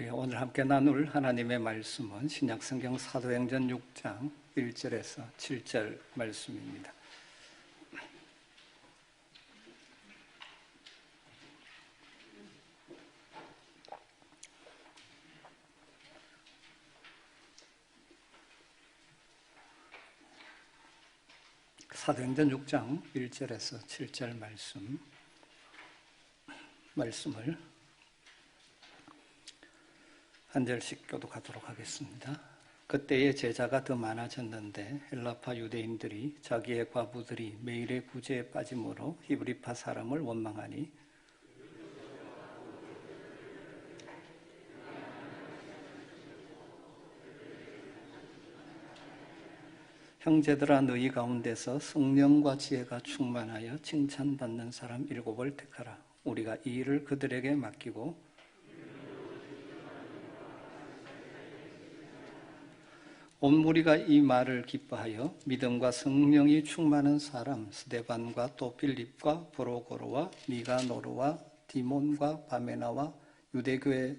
우리 오늘 함께 나눌 하나님의 말씀은 신약성경 사도행전 6장 1절에서 7절 말씀입니다. 사도행전 6장 1절에서 7절 말씀을 한 절씩 교독하도록 하겠습니다. 그때의 제자가 더 많아졌는데 헬라파 유대인들이 자기의 과부들이 매일의 구제에 빠짐으로 히브리파 사람을 원망하니 형제들아 너희 가운데서 성령과 지혜가 충만하여 칭찬받는 사람 7을 택하라. 우리가 이 일을 그들에게 맡기고 온 무리가 이 말을 기뻐하여 믿음과 성령이 충만한 사람 스데반과 또 빌립과 브로고로와 니가노르와 디몬과 바메나와 유대교에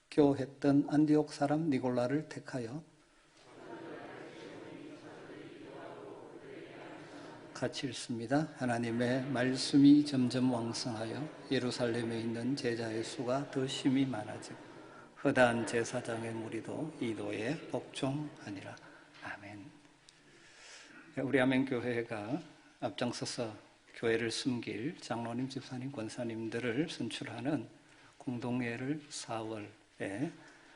교했던 안디옥 사람 니골라를 택하여 같이 읽습니다. 하나님의 말씀이 점점 왕성하여 예루살렘에 있는 제자의 수가 더 심히 많아지고 허다한 제사장의 무리도 이도에 복종하니라. 아멘. 우리 아멘교회가 앞장서서 교회를 섬길 장로님, 집사님, 권사님들을 선출하는 공동회를 4월에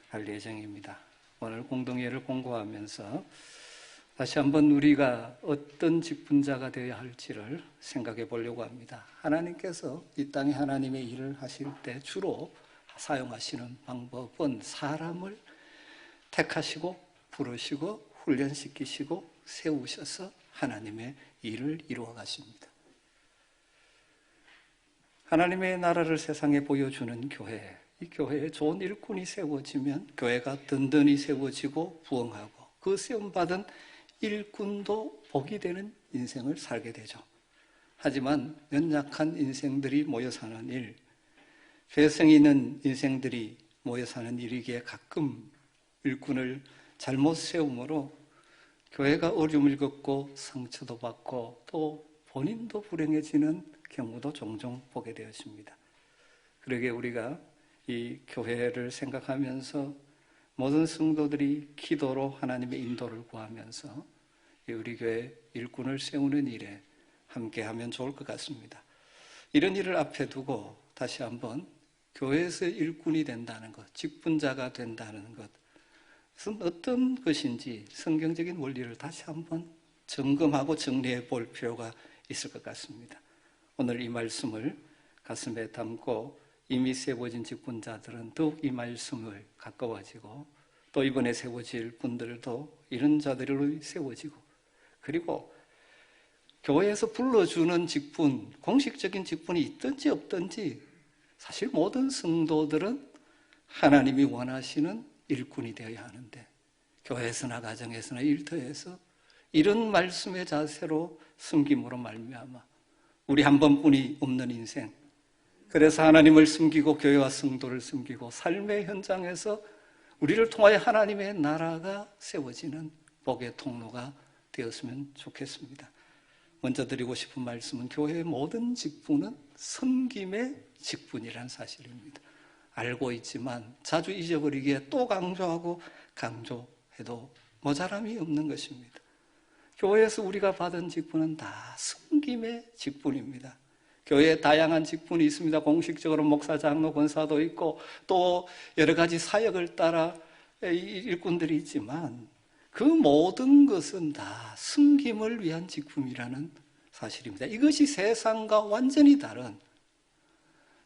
할 예정입니다. 오늘 공동회를 공고하면서 다시 한번 우리가 어떤 직분자가 되어야 할지를 생각해 보려고 합니다. 하나님께서 이 땅에 하나님의 일을 하실 때 주로 사용하시는 방법은 사람을 택하시고 부르시고 훈련시키시고 세우셔서 하나님의 일을 이루어 가십니다. 하나님의 나라를 세상에 보여주는 교회, 이 교회에 좋은 일꾼이 세워지면 교회가 든든히 세워지고 부흥하고 그 세움받은 일꾼도 복이 되는 인생을 살게 되죠. 하지만 연약한 인생들이 모여 사는 일, 죄성이 있는 인생들이 모여 사는 일이기에 가끔 일꾼을 잘못 세움으로 교회가 어려움을 겪고 상처도 받고 또 본인도 불행해지는 경우도 종종 보게 되었습니다. 그러기에 우리가 이 교회를 생각하면서 모든 성도들이 기도로 하나님의 인도를 구하면서 우리 교회 일꾼을 세우는 일에 함께하면 좋을 것 같습니다. 이런 일을 앞에 두고 다시 한번 교회에서 일꾼이 된다는 것, 직분자가 된다는 것은 어떤 것인지 성경적인 원리를 다시 한번 점검하고 정리해 볼 필요가 있을 것 같습니다. 오늘 이 말씀을 가슴에 담고 이미 세워진 직분자들은 더욱 이 말씀을 가까워지고 또 이번에 세워질 분들도 이런 자들로 세워지고 그리고 교회에서 불러주는 직분, 공식적인 직분이 있든지 없든지 사실 모든 성도들은 하나님이 원하시는 일꾼이 되어야 하는데 교회에서나 가정에서나 일터에서 이런 말씀의 자세로 섬김으로 말미암아 우리 한 번뿐이 없는 인생, 그래서 하나님을 섬기고 교회와 성도를 섬기고 삶의 현장에서 우리를 통하여 하나님의 나라가 세워지는 복의 통로가 되었으면 좋겠습니다. 먼저 드리고 싶은 말씀은 교회의 모든 직분은 섬김의 직분이라는 사실입니다. 알고 있지만 자주 잊어버리기에 또 강조하고 강조해도 모자람이 없는 것입니다. 교회에서 우리가 받은 직분은 다 섬김의 직분입니다. 교회에 다양한 직분이 있습니다. 공식적으로 목사, 장로, 권사도 있고 또 여러 가지 사역을 따라 일꾼들이 있지만 그 모든 것은 다 섬김을 위한 직분이라는 사실입니다. 이것이 세상과 완전히 다른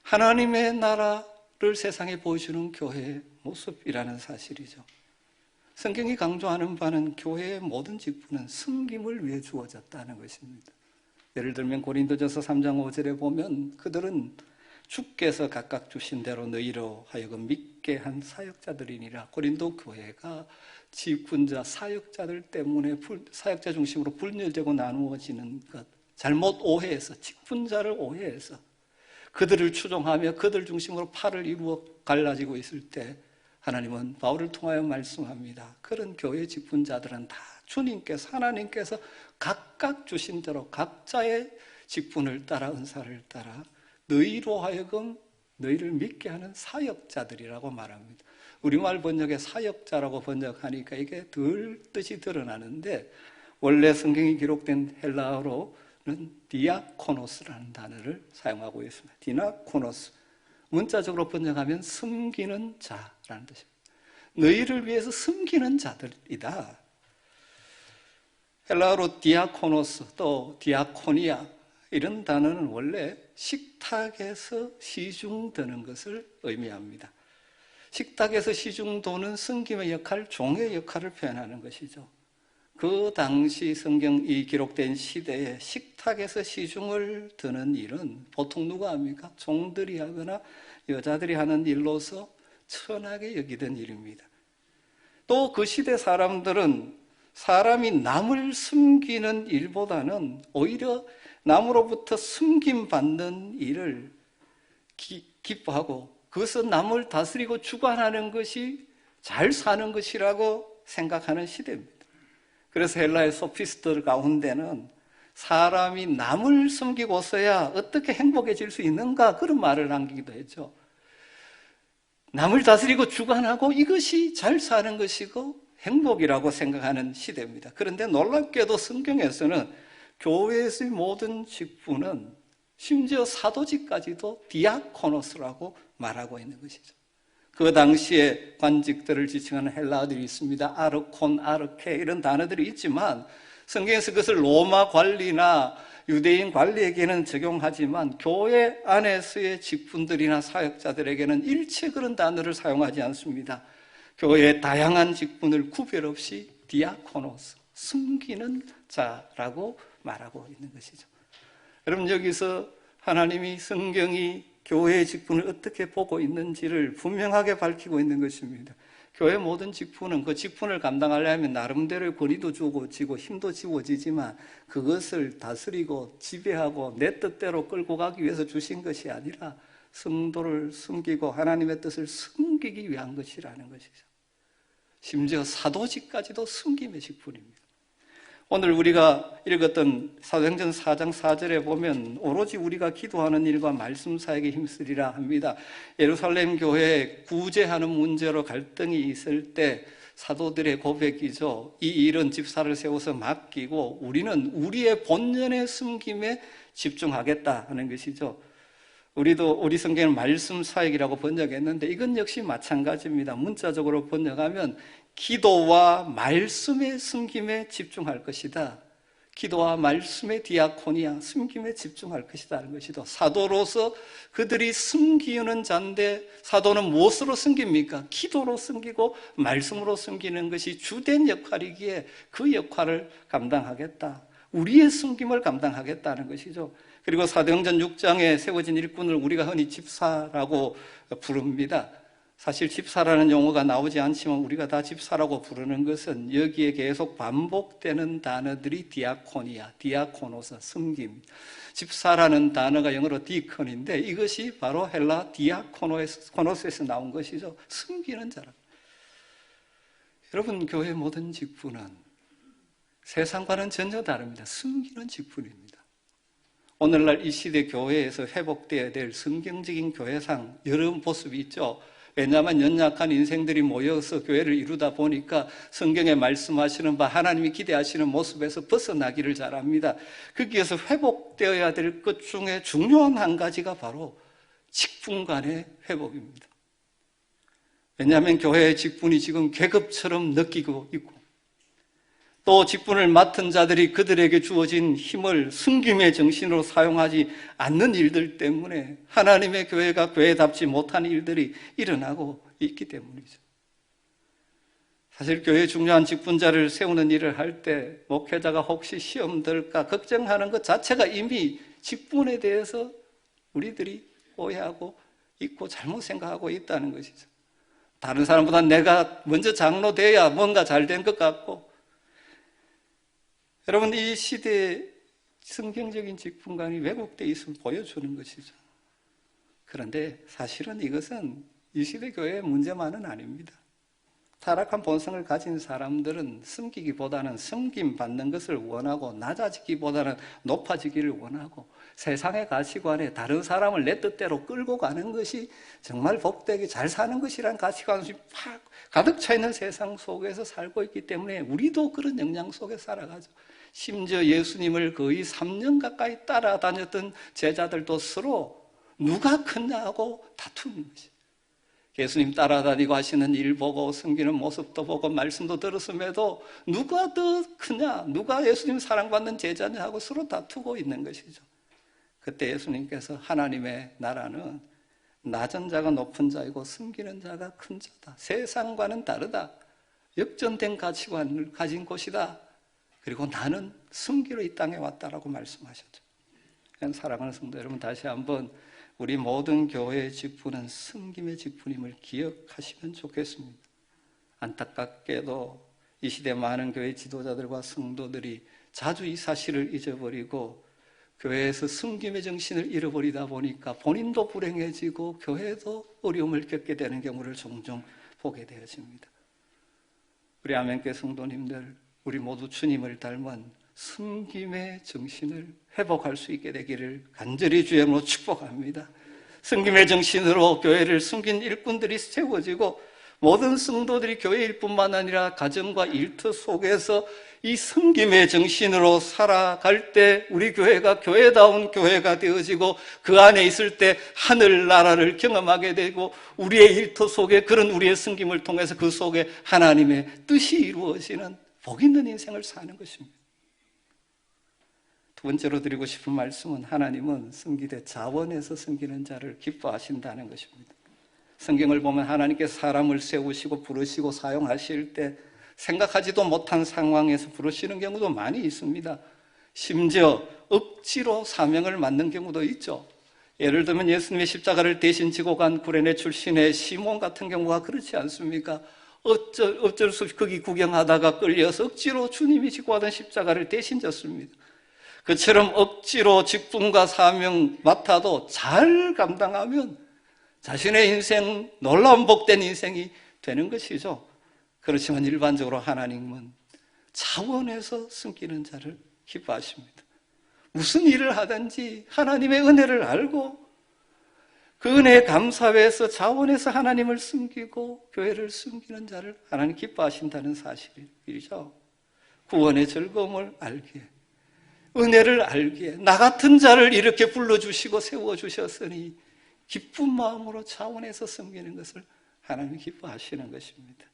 하나님의 나라를 세상에 보여주는 교회의 모습이라는 사실이죠. 성경이 강조하는 바는 교회의 모든 직분은 섬김을 위해 주어졌다는 것입니다. 예를 들면 고린도전서 3장 5절에 보면 그들은 주께서 각각 주신 대로 너희로 하여금 믿게 한 사역자들이니라. 고린도 교회가 직분자, 사역자들 때문에 사역자 중심으로 분열되고 나누어지는 것, 잘못 오해해서 직분자를 오해해서 그들을 추종하며 그들 중심으로 팔을 이루어 갈라지고 있을 때 하나님은 바울을 통하여 말씀합니다. 그런 교회 직분자들은 다 주님께서, 하나님께서 각각 주신 대로 각자의 직분을 따라, 은사를 따라 너희로 하여금 너희를 믿게 하는 사역자들이라고 말합니다. 우리말 번역에 사역자라고 번역하니까 이게 덜 뜻이 드러나는데, 원래 성경이 기록된 헬라어로는 디아코노스라는 단어를 사용하고 있습니다. 디나코노스. 문자적으로 번역하면 섬기는 자라는 뜻입니다. 너희를 위해서 섬기는 자들이다. 헬라어로 디아코노스, 또 디아코니아, 이런 단어는 원래 식탁에서 시중드는 것을 의미합니다. 식탁에서 시중도는 섬김의 역할, 종의 역할을 표현하는 것이죠. 그 당시 성경이 기록된 시대에 식탁에서 시중을 드는 일은 보통 누가 합니까? 종들이 하거나 여자들이 하는 일로서 천하게 여기던 일입니다. 또 그 시대 사람들은 사람이 남을 숨기는 일보다는 오히려 남으로부터 숨김받는 일을 기뻐하고, 그것은 남을 다스리고 주관하는 것이 잘 사는 것이라고 생각하는 시대입니다. 그래서 헬라의 소피스트들 가운데는 사람이 남을 섬기고서야 어떻게 행복해질 수 있는가, 그런 말을 남기기도 했죠. 남을 다스리고 주관하고 이것이 잘 사는 것이고 행복이라고 생각하는 시대입니다. 그런데 놀랍게도 성경에서는 교회에서의 모든 직분은, 심지어 사도직까지도 디아코노스라고 말하고 있는 것이죠. 그 당시에 관직들을 지칭하는 헬라어들이 있습니다. 아르콘, 아르케, 이런 단어들이 있지만 성경에서 그것을 로마 관리나 유대인 관리에게는 적용하지만 교회 안에서의 직분들이나 사역자들에게는 일체 그런 단어를 사용하지 않습니다. 교회의 다양한 직분을 구별 없이 디아코노스, 숨기는 자라고 말하고 있는 것이죠. 여러분, 여기서 하나님이, 성경이 교회의 직분을 어떻게 보고 있는지를 분명하게 밝히고 있는 것입니다. 교회 모든 직분은 그 직분을 감당하려면 나름대로의 권위도 주어지고 힘도 주어지지만 그것을 다스리고 지배하고 내 뜻대로 끌고 가기 위해서 주신 것이 아니라 성도를 숨기고 하나님의 뜻을 숨기기 위한 것이라는 것이죠. 심지어 사도직까지도 숨김의 직분입니다. 오늘 우리가 읽었던 사도행전 4장 4절에 보면 오로지 우리가 기도하는 일과 말씀 사역에 힘쓰리라 합니다. 예루살렘 교회에 구제하는 문제로 갈등이 있을 때 사도들의 고백이죠. 이 일은 집사를 세워서 맡기고 우리는 우리의 본연의 숨김에 집중하겠다 하는 것이죠. 우리 성경은 말씀 사역이라고 번역했는데 이건 역시 마찬가지입니다. 문자적으로 번역하면 기도와 말씀의 숨김에 집중할 것이다. 기도와 말씀의 디아코니아, 숨김에 집중할 것이다 하는 것이죠. 사도로서 그들이 숨기는 자인데 사도는 무엇으로 숨깁니까? 기도로 숨기고 말씀으로 숨기는 것이 주된 역할이기에 그 역할을 감당하겠다. 우리의 숨김을 감당하겠다는 것이죠. 그리고 사도행전 6장에 세워진 일꾼을 우리가 흔히 집사라고 부릅니다. 사실 집사라는 용어가 나오지 않지만 우리가 다 집사라고 부르는 것은 여기에 계속 반복되는 단어들이 디아코니아, 디아코노스, 섬김. 집사라는 단어가 영어로 디컨인데 이것이 바로 헬라 디아코노스에서 나온 것이죠. 섬기는 자라. 여러분, 교회 모든 직분은 세상과는 전혀 다릅니다. 섬기는 직분입니다. 오늘날 이 시대 교회에서 회복되어야 될 성경적인 교회상 여러 모습이 있죠. 왜냐하면 연약한 인생들이 모여서 교회를 이루다 보니까 성경에 말씀하시는 바 하나님이 기대하시는 모습에서 벗어나기를 잘합니다. 거기에서 회복되어야 될 것 중에 중요한 한 가지가 바로 직분 간의 회복입니다. 왜냐하면 교회의 직분이 지금 계급처럼 느끼고 있고 또 직분을 맡은 자들이 그들에게 주어진 힘을 숨김의 정신으로 사용하지 않는 일들 때문에 하나님의 교회가 교회답지 못한 일들이 일어나고 있기 때문이죠. 사실 교회의 중요한 직분자를 세우는 일을 할 때 목회자가 혹시 시험 들까 걱정하는 것 자체가 이미 직분에 대해서 우리들이 오해하고 있고 잘못 생각하고 있다는 것이죠. 다른 사람보다 내가 먼저 장로 돼야 뭔가 잘 된 것 같고, 여러분, 이 시대의 성경적인 직분관이 왜곡되어 있음을 보여주는 것이죠. 그런데 사실은 이것은 이 시대 교회의 문제만은 아닙니다. 타락한 본성을 가진 사람들은 숨기기보다는 섬김받는 것을 원하고 낮아지기보다는 높아지기를 원하고 세상의 가치관에 다른 사람을 내 뜻대로 끌고 가는 것이 정말 복되게 잘 사는 것이라는 가치관이 팍 가득 차 있는 세상 속에서 살고 있기 때문에 우리도 그런 영향 속에 살아가죠. 심지어 예수님을 거의 3년 가까이 따라다녔던 제자들도 서로 누가 크냐고 다투는 것이죠. 예수님 따라다니고 하시는 일 보고 섬기는 모습도 보고 말씀도 들었음에도 누가 더 크냐, 누가 예수님 사랑받는 제자냐 하고 서로 다투고 있는 것이죠. 그때 예수님께서 하나님의 나라는 낮은 자가 높은 자이고 섬기는 자가 큰 자다. 세상과는 다르다. 역전된 가치관을 가진 곳이다. 그리고 나는 섬기러 이 땅에 왔다라고 말씀하셨죠. 사랑하는 성도 여러분, 다시 한번 우리 모든 교회의 직분은 섬김의 직분임을 기억하시면 좋겠습니다. 안타깝게도 이 시대 많은 교회 지도자들과 성도들이 자주 이 사실을 잊어버리고 교회에서 섬김의 정신을 잃어버리다 보니까 본인도 불행해지고 교회도 어려움을 겪게 되는 경우를 종종 보게 되어집니다. 우리 아멘교회 성도님들, 우리 모두 주님을 닮은 섬김의 정신을 회복할 수 있게 되기를 간절히 주의 이름으로 축복합니다. 섬김의 정신으로 교회를 숨긴 일꾼들이 세워지고 모든 성도들이 교회 일뿐만 아니라 가정과 일터 속에서 이 섬김의 정신으로 살아갈 때 우리 교회가 교회다운 교회가 되어지고 그 안에 있을 때 하늘나라를 경험하게 되고 우리의 일터 속에 그런 우리의 섬김을 통해서 그 속에 하나님의 뜻이 이루어지는 복 있는 인생을 사는 것입니다. 두 번째로 드리고 싶은 말씀은 하나님은 섬기되 자원해서 섬기는 자를 기뻐하신다는 것입니다. 성경을 보면 하나님께서 사람을 세우시고 부르시고 사용하실 때 생각하지도 못한 상황에서 부르시는 경우도 많이 있습니다. 심지어 억지로 사명을 맡는 경우도 있죠. 예를 들면 예수님의 십자가를 대신 지고 간 구레네 출신의 시몬 같은 경우가 그렇지 않습니까? 어쩔 수 없이 거기 구경하다가 끌려서 억지로 주님이 지고 가던 십자가를 대신 졌습니다. 그처럼 억지로 직분과 사명 맡아도 잘 감당하면 자신의 인생, 놀라운 복된 인생이 되는 것이죠. 그렇지만 일반적으로 하나님은 자원해서 섬기는 자를 기뻐하십니다. 무슨 일을 하든지 하나님의 은혜를 알고 그 은혜에 감사해서 자원해서 하나님을 섬기고 교회를 섬기는 자를 하나님 기뻐하신다는 사실이죠. 구원의 즐거움을 알기에, 은혜를 알기에, 나 같은 자를 이렇게 불러주시고 세워주셨으니 기쁜 마음으로 자원해서 섬기는 것을 하나님이 기뻐하시는 것입니다.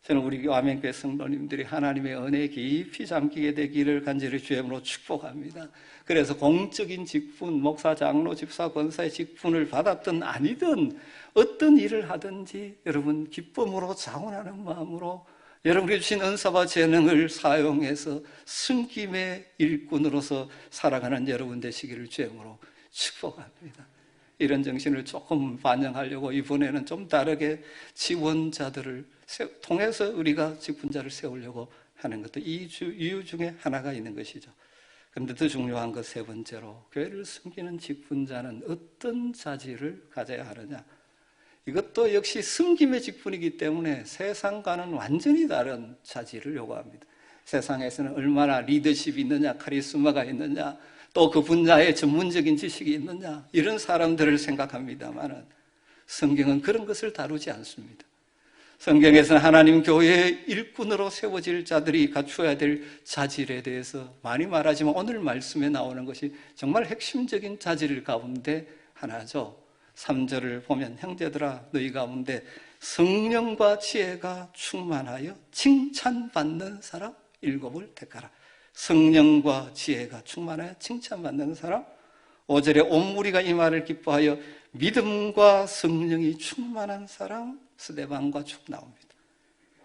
저는 우리 아멘교회 성도님들이 하나님의 은혜에 깊이 잠기게 되기를 간절히 주의 이름으로 축복합니다. 그래서 공적인 직분, 목사, 장로, 집사, 권사의 직분을 받았든 아니든 어떤 일을 하든지 여러분 기쁨으로 자원하는 마음으로 여러분이 주신 은사와 재능을 사용해서 섬김의 일꾼으로서 살아가는 여러분 되시기를 주의 이름으로 축복합니다. 이런 정신을 조금 반영하려고 이번에는 좀 다르게 지원자들을 통해서 우리가 직분자를 세우려고 하는 것도 이유 중에 하나가 있는 것이죠. 그런데 더 중요한 것 세 번째로 교회를 섬기는 직분자는 어떤 자질을 가져야 하느냐. 이것도 역시 섬김의 직분이기 때문에 세상과는 완전히 다른 자질을 요구합니다. 세상에서는 얼마나 리더십이 있느냐, 카리스마가 있느냐, 또 그 분야에 전문적인 지식이 있느냐 이런 사람들을 생각합니다만 성경은 그런 것을 다루지 않습니다. 성경에서는 하나님 교회의 일꾼으로 세워질 자들이 갖추어야 될 자질에 대해서 많이 말하지만 오늘 말씀에 나오는 것이 정말 핵심적인 자질 가운데 하나죠. 3절을 보면 형제들아 너희 가운데 성령과 지혜가 충만하여 칭찬받는 사람 7을 택하라. 성령과 지혜가 충만하여 칭찬받는 사람. 5절에 온 무리가 이 말을 기뻐하여 믿음과 성령이 충만한 사람 스데반과 쭉 나옵니다.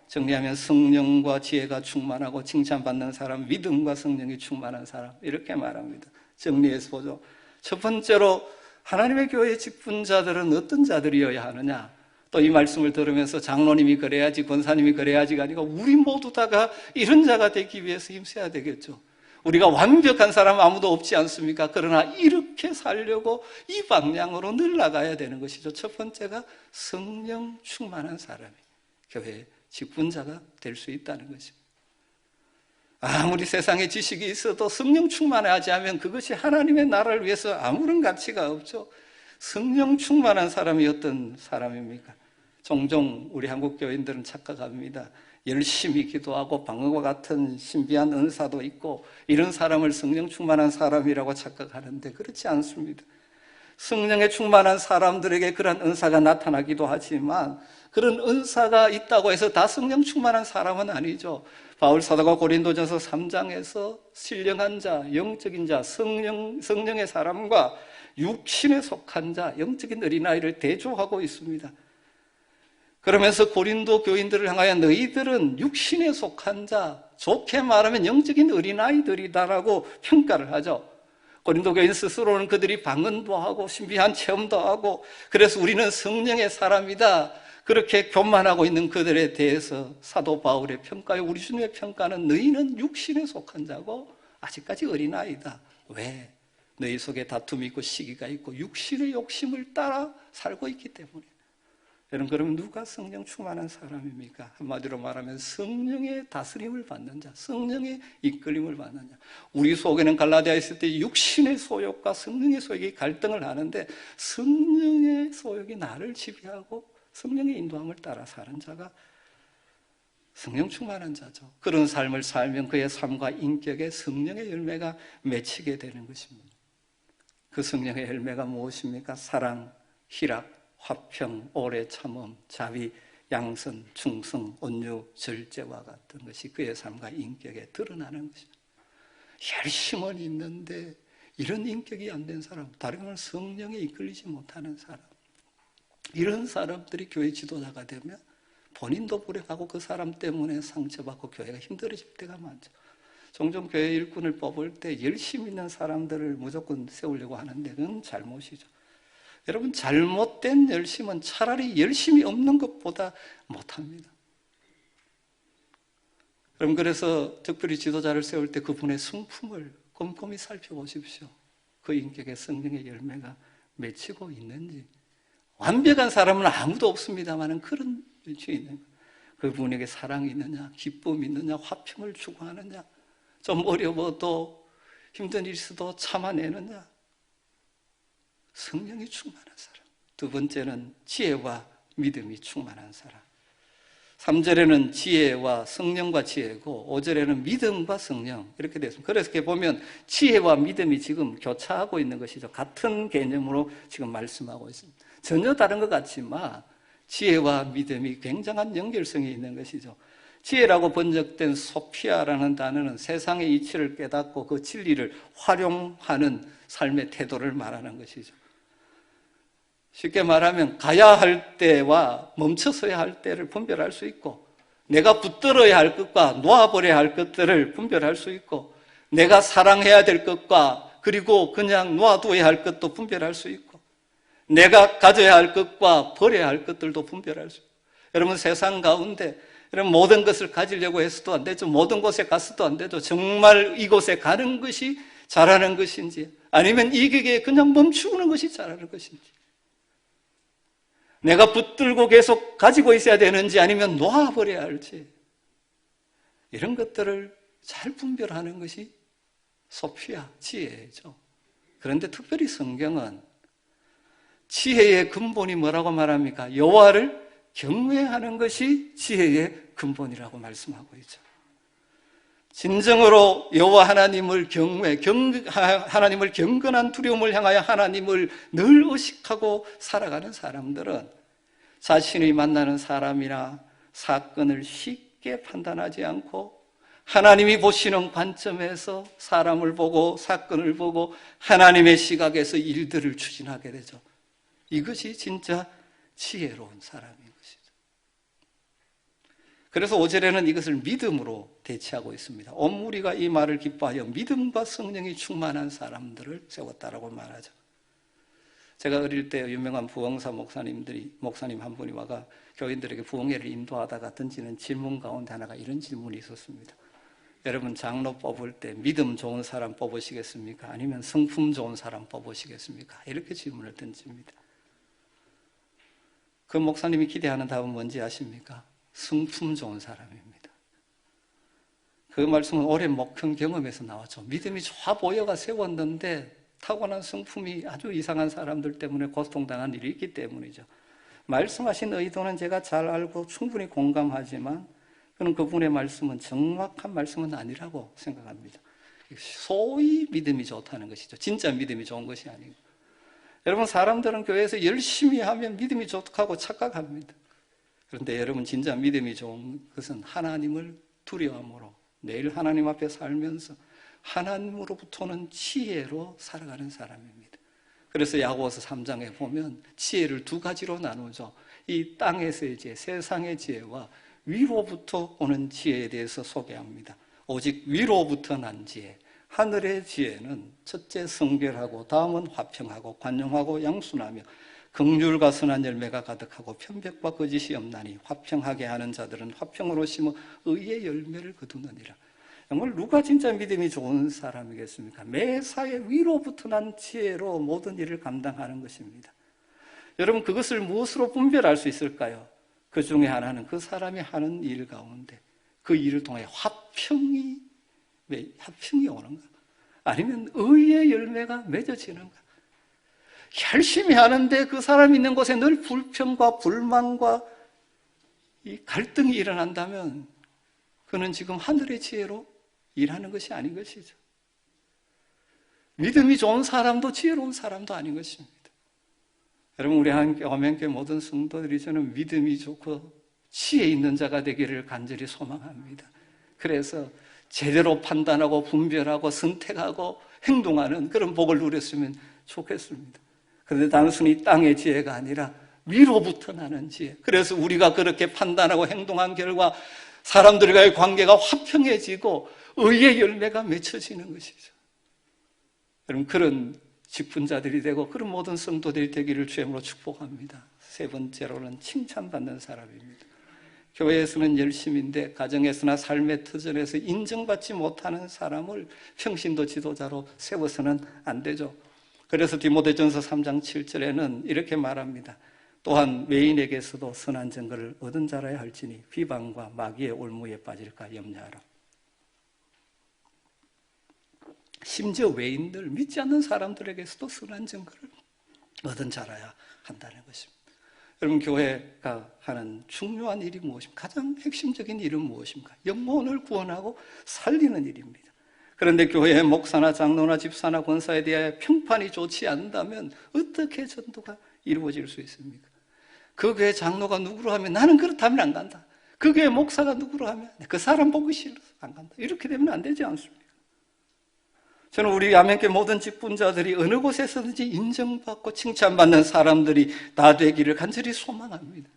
정리하면 성령과 지혜가 충만하고 칭찬받는 사람, 믿음과 성령이 충만한 사람 이렇게 말합니다. 정리해서 보죠. 첫 번째로 하나님의 교회의 직분자들은 어떤 자들이어야 하느냐. 또 이 말씀을 들으면서 장로님이 그래야지, 권사님이 그래야지가 아니고 우리 모두 다가 이런 자가 되기 위해서 힘써야 되겠죠. 우리가 완벽한 사람 아무도 없지 않습니까? 그러나 이렇게 살려고 이 방향으로 늘 나가야 되는 것이죠. 첫 번째가 성령 충만한 사람이 교회의 직분자가 될 수 있다는 것입니다. 아무리 세상에 지식이 있어도 성령 충만하지 않으면 그것이 하나님의 나라를 위해서 아무런 가치가 없죠. 성령 충만한 사람이 어떤 사람입니까? 종종 우리 한국 교인들은 착각합니다. 열심히 기도하고 방언과 같은 신비한 은사도 있고 이런 사람을 성령 충만한 사람이라고 착각하는데 그렇지 않습니다. 성령에 충만한 사람들에게 그런 은사가 나타나기도 하지만 그런 은사가 있다고 해서 다 성령 충만한 사람은 아니죠. 바울 사도가 고린도전서 3장에서 신령한 자, 영적인 자, 성령의 사람과 육신에 속한 자, 영적인 어린아이를 대조하고 있습니다. 그러면서 고린도 교인들을 향하여 너희들은 육신에 속한 자, 좋게 말하면 영적인 어린아이들이다라고 평가를 하죠. 고린도 교인 스스로는 그들이 방언도 하고 신비한 체험도 하고 그래서 우리는 성령의 사람이다. 그렇게 교만하고 있는 그들에 대해서 사도 바울의 평가에 우리 주님의 평가는 너희는 육신에 속한 자고 아직까지 어린아이다. 왜? 너희 속에 다툼이 있고 시기가 있고 육신의 욕심을 따라 살고 있기 때문에. 여러분, 그러면 누가 성령 충만한 사람입니까? 한마디로 말하면 성령의 다스림을 받는 자, 성령의 이끌림을 받는 자. 우리 속에는 갈라디아에 있을 때 육신의 소욕과 성령의 소욕이 갈등을 하는데 성령의 소욕이 나를 지배하고 성령의 인도함을 따라 사는 자가 성령 충만한 자죠. 그런 삶을 살면 그의 삶과 인격에 성령의 열매가 맺히게 되는 것입니다. 그 성령의 열매가 무엇입니까? 사랑, 희락, 화평, 오래 참음, 자비, 양선, 충성, 온유, 절제와 같은 것이 그의 삶과 인격에 드러나는 것입니다. 열심은 있는데 이런 인격이 안 된 사람, 다른 말로 성령에 이끌리지 못하는 사람, 이런 사람들이 교회 지도자가 되면 본인도 불행하고 그 사람 때문에 상처받고 교회가 힘들어질 때가 많죠. 종종 교회 일꾼을 뽑을 때 열심히 있는 사람들을 무조건 세우려고 하는데 그건 잘못이죠. 여러분, 잘못된 열심은 차라리 열심이 없는 것보다 못합니다. 여러분, 그래서 특별히 지도자를 세울 때 그분의 성품을 꼼꼼히 살펴보십시오. 그 인격에 성령의 열매가 맺히고 있는지. 완벽한 사람은 아무도 없습니다만 그런 위치에 있는 거예요. 그분에게 사랑이 있느냐, 기쁨이 있느냐, 화평을 추구하느냐, 좀 어려워도 힘든 일 있어도 참아내느냐. 성령이 충만한 사람. 두 번째는 지혜와 믿음이 충만한 사람. 3절에는 지혜와 성령과 지혜고 5절에는 믿음과 성령 이렇게 되어 있습니다. 그래서 이렇게 보면 지혜와 믿음이 지금 교차하고 있는 것이죠. 같은 개념으로 지금 말씀하고 있습니다. 전혀 다른 것 같지만 지혜와 믿음이 굉장한 연결성이 있는 것이죠. 지혜라고 번역된 소피아라는 단어는 세상의 이치를 깨닫고 그 진리를 활용하는 삶의 태도를 말하는 것이죠. 쉽게 말하면 가야 할 때와 멈춰서야 할 때를 분별할 수 있고 내가 붙들어야 할 것과 놓아버려야 할 것들을 분별할 수 있고 내가 사랑해야 될 것과 그리고 그냥 놓아두어야 할 것도 분별할 수 있고 내가 가져야 할 것과 버려야 할 것들도 분별할 수 있고 여러분 세상 가운데 여러분 모든 것을 가지려고 해서도 안 되죠. 모든 곳에 가서도 안 되죠. 정말 이곳에 가는 것이 잘하는 것인지 아니면 이 길에 그냥 멈추는 것이 잘하는 것인지 내가 붙들고 계속 가지고 있어야 되는지 아니면 놓아버려야 할지 이런 것들을 잘 분별하는 것이 소피아, 지혜죠. 그런데 특별히 성경은 지혜의 근본이 뭐라고 말합니까? 여호와를 경외하는 것이 지혜의 근본이라고 말씀하고 있죠. 진정으로 여호와 하나님을 하나님을 경건한 두려움을 향하여 하나님을 늘 의식하고 살아가는 사람들은 자신이 만나는 사람이나 사건을 쉽게 판단하지 않고 하나님이 보시는 관점에서 사람을 보고 사건을 보고 하나님의 시각에서 일들을 추진하게 되죠. 이것이 진짜 지혜로운 사람인 것이죠. 그래서 5절에는 이것을 믿음으로 대체하고 있습니다. 온 무리가 이 말을 기뻐하여 믿음과 성령이 충만한 사람들을 세웠다라고 말하죠. 제가 어릴 때 유명한 부흥사 목사님 한 분이 와가 교인들에게 부흥회를 인도하다가 던지는 질문 가운데 하나가 이런 질문이 있었습니다. 여러분 장로 뽑을 때 믿음 좋은 사람 뽑으시겠습니까? 아니면 성품 좋은 사람 뽑으시겠습니까? 이렇게 질문을 던집니다. 그 목사님이 기대하는 답은 뭔지 아십니까? 성품 좋은 사람입니다. 그 말씀은 오랜 목형 경험에서 나왔죠. 믿음이 좋아 보여가 세웠는데 타고난 성품이 아주 이상한 사람들 때문에 고통당한 일이 있기 때문이죠. 말씀하신 의도는 제가 잘 알고 충분히 공감하지만 저는 그분의 말씀은 정확한 말씀은 아니라고 생각합니다. 소위 믿음이 좋다는 것이죠. 진짜 믿음이 좋은 것이 아니고. 여러분, 사람들은 교회에서 열심히 하면 믿음이 좋다고 착각합니다. 그런데 여러분, 진짜 믿음이 좋은 것은 하나님을 두려움으로 매일 하나님 앞에 살면서 하나님으로부터는 지혜로 살아가는 사람입니다. 그래서 야고보서 3장에 보면 지혜를 두 가지로 나누죠. 이 땅에서의 지혜, 세상의 지혜와 위로부터 오는 지혜에 대해서 소개합니다. 오직 위로부터 난 지혜, 하늘의 지혜는 첫째 성결하고 다음은 화평하고 관용하고 양순하며 긍휼과 선한 열매가 가득하고 편백과 거짓이 없나니 화평하게 하는 자들은 화평으로 심어 의의 열매를 거두느니라. 정말 누가 진짜 믿음이 좋은 사람이겠습니까? 매사에 위로부터 난 지혜로 모든 일을 감당하는 것입니다. 여러분, 그것을 무엇으로 분별할 수 있을까요? 그 중에 하나는 그 사람이 하는 일 가운데 그 일을 통해 화평이 오는가? 아니면 의의 열매가 맺어지는가? 열심히 하는데 그 사람이 있는 곳에 늘 불평과 불만과 이 갈등이 일어난다면 그는 지금 하늘의 지혜로 일하는 것이 아닌 것이죠. 믿음이 좋은 사람도 지혜로운 사람도 아닌 것입니다. 여러분, 우리 엄행교회 모든 성도들이 저는 믿음이 좋고 지혜 있는 자가 되기를 간절히 소망합니다. 그래서 제대로 판단하고 분별하고 선택하고 행동하는 그런 복을 누렸으면 좋겠습니다. 그런데 단순히 땅의 지혜가 아니라 위로부터 나는 지혜. 그래서 우리가 그렇게 판단하고 행동한 결과 사람들과의 관계가 화평해지고 의의 열매가 맺혀지는 것이죠. 여러분, 그런 직분자들이 되고 그런 모든 성도들이 되기를 주님으로 축복합니다. 세 번째로는 칭찬받는 사람입니다. 교회에서는 열심인데 가정에서나 삶의 터전에서 인정받지 못하는 사람을 평신도 지도자로 세워서는 안 되죠. 그래서 디모데전서 3장 7절에는 이렇게 말합니다. 또한 외인에게서도 선한 증거를 얻은 자라야 할지니 비방과 마귀의 올무에 빠질까 염려하라. 심지어 외인들, 믿지 않는 사람들에게서도 선한 증거를 얻은 자라야 한다는 것입니다. 여러분, 교회가 하는 중요한 일이 무엇입니까? 가장 핵심적인 일은 무엇입니까? 영혼을 구원하고 살리는 일입니다. 그런데 교회의 목사나 장로나 집사나 권사에 대하여 평판이 좋지 않다면 어떻게 전도가 이루어질 수 있습니까? 그 교회 장로가 누구로 하면 나는 그렇다면 안 간다. 그 교회 목사가 누구로 하면 그 사람 보기 싫어서 안 간다. 이렇게 되면 안 되지 않습니까? 저는 우리 아멘교회 모든 직분자들이 어느 곳에서든지 인정받고 칭찬받는 사람들이 다 되기를 간절히 소망합니다.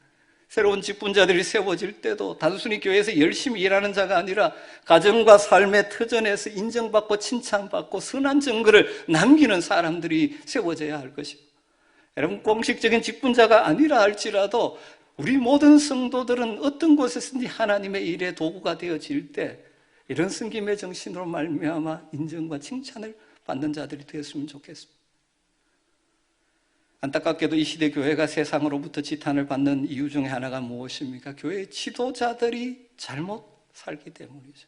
새로운 직분자들이 세워질 때도 단순히 교회에서 열심히 일하는 자가 아니라 가정과 삶의 터전에서 인정받고 칭찬받고 선한 증거를 남기는 사람들이 세워져야 할 것입니다. 여러분, 공식적인 직분자가 아니라 할지라도 우리 모든 성도들은 어떤 곳에서든지 하나님의 일의 도구가 되어질 때 이런 섬김의 정신으로 말미암아 인정과 칭찬을 받는 자들이 되었으면 좋겠습니다. 안타깝게도 이 시대 교회가 세상으로부터 지탄을 받는 이유 중에 하나가 무엇입니까? 교회의 지도자들이 잘못 살기 때문이죠.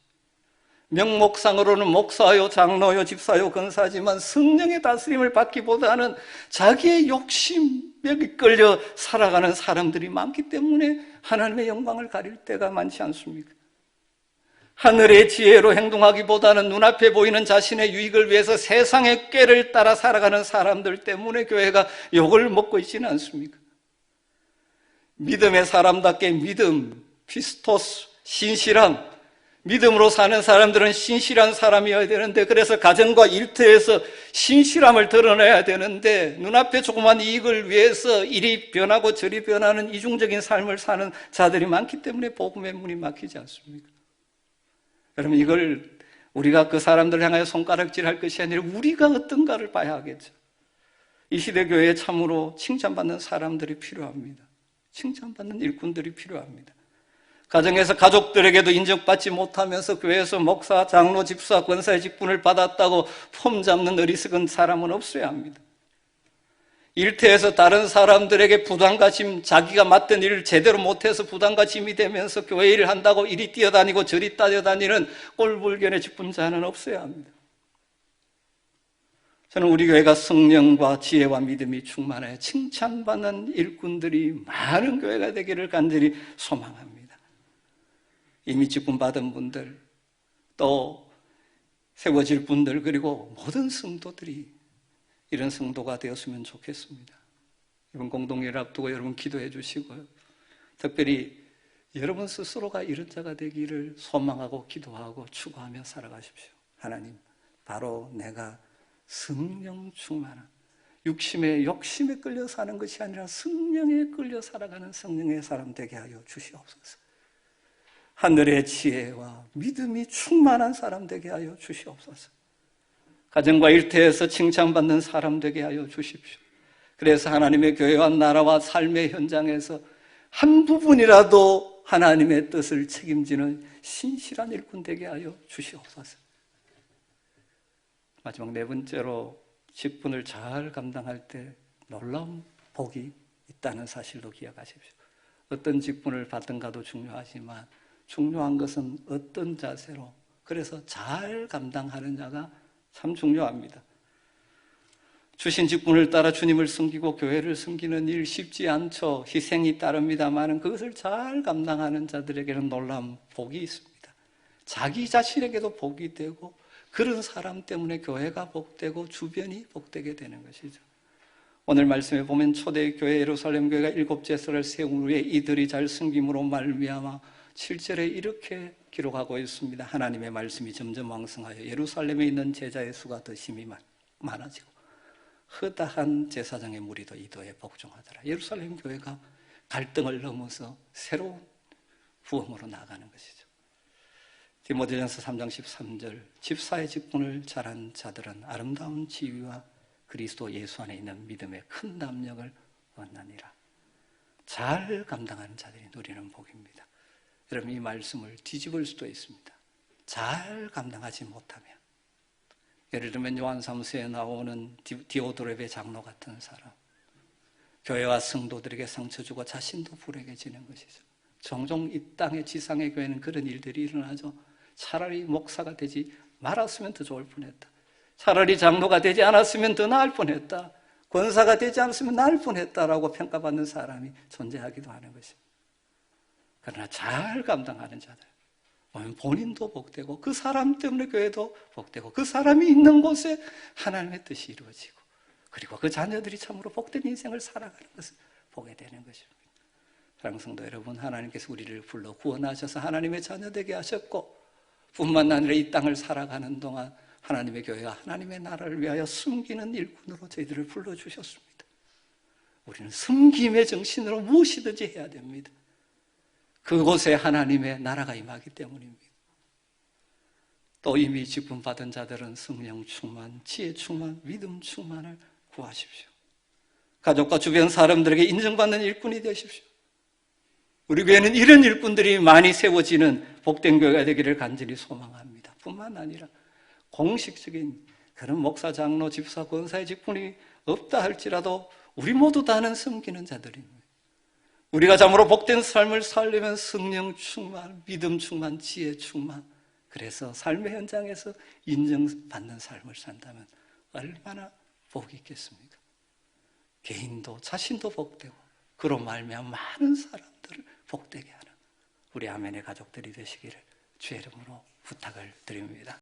명목상으로는 목사요, 장로요, 집사요, 권사지만 성령의 다스림을 받기보다는 자기의 욕심에 이끌려 살아가는 사람들이 많기 때문에 하나님의 영광을 가릴 때가 많지 않습니까? 하늘의 지혜로 행동하기보다는 눈앞에 보이는 자신의 유익을 위해서 세상의 꾀를 따라 살아가는 사람들 때문에 교회가 욕을 먹고 있지는 않습니까? 믿음의 사람답게 믿음, 피스토스, 신실함, 믿음으로 사는 사람들은 신실한 사람이어야 되는데, 그래서 가정과 일터에서 신실함을 드러내야 되는데 눈앞에 조그만 이익을 위해서 이리 변하고 저리 변하는 이중적인 삶을 사는 자들이 많기 때문에 복음의 문이 막히지 않습니까? 여러분, 이걸 우리가 그 사람들을 향하여 손가락질할 것이 아니라 우리가 어떤가를 봐야 하겠죠. 이 시대 교회에 참으로 칭찬받는 사람들이 필요합니다. 칭찬받는 일꾼들이 필요합니다. 가정에서 가족들에게도 인정받지 못하면서 교회에서 목사, 장로, 집사, 권사의 직분을 받았다고 폼 잡는 어리석은 사람은 없어야 합니다. 일터에서 다른 사람들에게 부담가짐, 자기가 맡은 일을 제대로 못해서 부담가짐이 되면서 교회 일을 한다고 이리 뛰어다니고 저리 따라다니는 꼴불견의 직분자는 없어야 합니다. 저는 우리 교회가 성령과 지혜와 믿음이 충만해 칭찬받는 일꾼들이 많은 교회가 되기를 간절히 소망합니다. 이미 직분 받은 분들, 또 세워질 분들, 그리고 모든 성도들이 이런 성도가 되었으면 좋겠습니다. 이번 공동회를 앞두고 여러분 기도해 주시고요. 특별히 여러분 스스로가 이런 자가 되기를 소망하고 기도하고 추구하며 살아가십시오. 하나님, 바로 내가 성령 충만한, 육심에 욕심에 끌려 사는 것이 아니라 성령에 끌려 살아가는 성령의 사람 되게 하여 주시옵소서. 하늘의 지혜와 믿음이 충만한 사람 되게 하여 주시옵소서. 가정과 일터에서 칭찬받는 사람 되게 하여 주십시오. 그래서 하나님의 교회와 나라와 삶의 현장에서 한 부분이라도 하나님의 뜻을 책임지는 신실한 일꾼 되게 하여 주시옵소서. 마지막 네 번째로 직분을 잘 감당할 때 놀라운 복이 있다는 사실도 기억하십시오. 어떤 직분을 받든가도 중요하지만 중요한 것은 어떤 자세로, 그래서 잘 감당하는 자가 참 중요합니다. 주신 직분을 따라 주님을 섬기고 교회를 섬기는 일 쉽지 않죠. 희생이 따릅니다만 그것을 잘 감당하는 자들에게는 놀라운 복이 있습니다. 자기 자신에게도 복이 되고 그런 사람 때문에 교회가 복되고 주변이 복되게 되는 것이죠. 오늘 말씀에 보면 초대교회 예루살렘 교회가 7제사를 세운 후에 이들이 잘 섬김으로 말미암아 7절에 이렇게 기록하고 있습니다. 하나님의 말씀이 점점 왕성하여 예루살렘에 있는 제자의 수가 더 심히 많아지고 허다한 제사장의 무리도 이도에 복종하더라. 예루살렘 교회가 갈등을 넘어서 새로운 부흥으로 나아가는 것이죠. 디모데전서 3장 13절, 집사의 직분을 잘한 자들은 아름다운 지위와 그리스도 예수 안에 있는 믿음의 큰 담력을 얻나니라. 잘 감당하는 자들이 누리는 복입니다. 여러분, 이 말씀을 뒤집을 수도 있습니다. 잘 감당하지 못하면, 예를 들면 요한삼서에 나오는 디오드레베 장로 같은 사람, 교회와 성도들에게 상처 주고 자신도 불행해지는 것이죠. 종종 이 땅의 지상의 교회는 그런 일들이 일어나죠. 차라리 목사가 되지 말았으면 더 좋을 뻔했다. 차라리 장로가 되지 않았으면 더 나을 뻔했다. 권사가 되지 않았으면 나을 뻔했다라고 평가받는 사람이 존재하기도 하는 것입니다. 그러나 잘 감당하는 자들, 본인도 복되고 그 사람 때문에 교회도 복되고 그 사람이 있는 곳에 하나님의 뜻이 이루어지고 그리고 그 자녀들이 참으로 복된 인생을 살아가는 것을 보게 되는 것입니다. 사랑하는 성도 여러분, 하나님께서 우리를 불러 구원하셔서 하나님의 자녀 되게 하셨고 뿐만 아니라 이 땅을 살아가는 동안 하나님의 교회와 하나님의 나라를 위하여 숨기는 일꾼으로 저희들을 불러주셨습니다. 우리는 숨김의 정신으로 무엇이든지 해야 됩니다. 그곳에 하나님의 나라가 임하기 때문입니다. 또 이미 직분 받은 자들은 성령 충만, 지혜 충만, 믿음 충만을 구하십시오. 가족과 주변 사람들에게 인정받는 일꾼이 되십시오. 우리 교회는 이런 일꾼들이 많이 세워지는 복된 교회가 되기를 간절히 소망합니다. 뿐만 아니라 공식적인 그런 목사, 장로, 집사, 권사의 직분이 없다 할지라도 우리 모두 다는 섬기는 자들입니다. 우리가 참으로 복된 삶을 살려면 성령 충만, 믿음 충만, 지혜 충만, 그래서 삶의 현장에서 인정받는 삶을 산다면 얼마나 복이 있겠습니까? 개인도 자신도 복되고 그로 말미암아 많은 사람들을 복되게 하는 우리 아멘의 가족들이 되시기를 주의 이름으로 부탁을 드립니다.